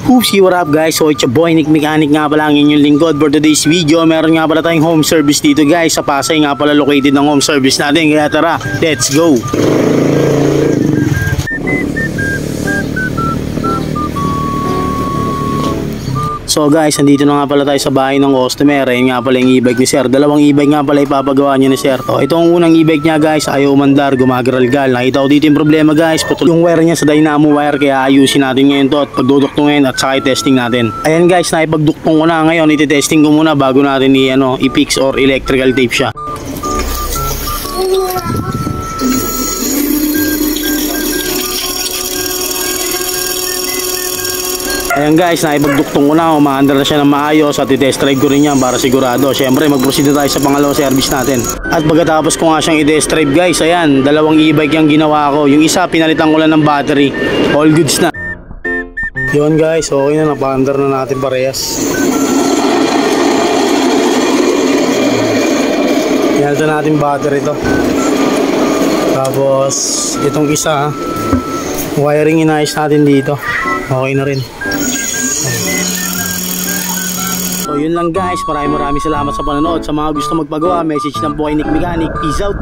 Hoopsie, what up guys? So it's your boy Nick Mechanic nga pala ang inyong lingkod. For today's video, meron nga pala tayong home service dito guys. Sa Pasay nga pala located ng home service natin. Kaya tara, let's go! So guys, nandito na nga pala tayo sa bahay ng customer. Ayun nga pala yung e-bike ni sir. Dalawang e-bike nga pala ipapagawa niya ni sir. So, itong unang e-bike niya guys, ayaw umandar, gumagaralgal. Nakita ko dito yung problema guys, putol yung wire niya sa dynamo wire. Kaya ayusin natin ngayon to at pagduduktungin at saka i-testing natin. Ayan guys, naipagduktong ko na ngayon. Iti-testing ko muna bago natin i-fix or electrical tape siya. Ayan guys, naipagduktong ko na, umaandar na siya ng maayos at i-test drive ko rin yan para sigurado. Siyempre mag-proceed na tayo sa pangalawang service natin. At pagkatapos ko nga siyang i-test drive guys, ayan, dalawang e-bike yung ginawa ko. Yung isa, pinalitan ko lang ng battery. All goods na. Yun guys, okay na, napaandar na natin parehas. Pinalitan natin battery to. Tapos, itong isa, wiring inayos natin dito. Okay na rin. So yun lang guys, maraming salamat sa panonood. Sa mga gusto magpagawa, message lang po kay Nick Mechanic. Peace out.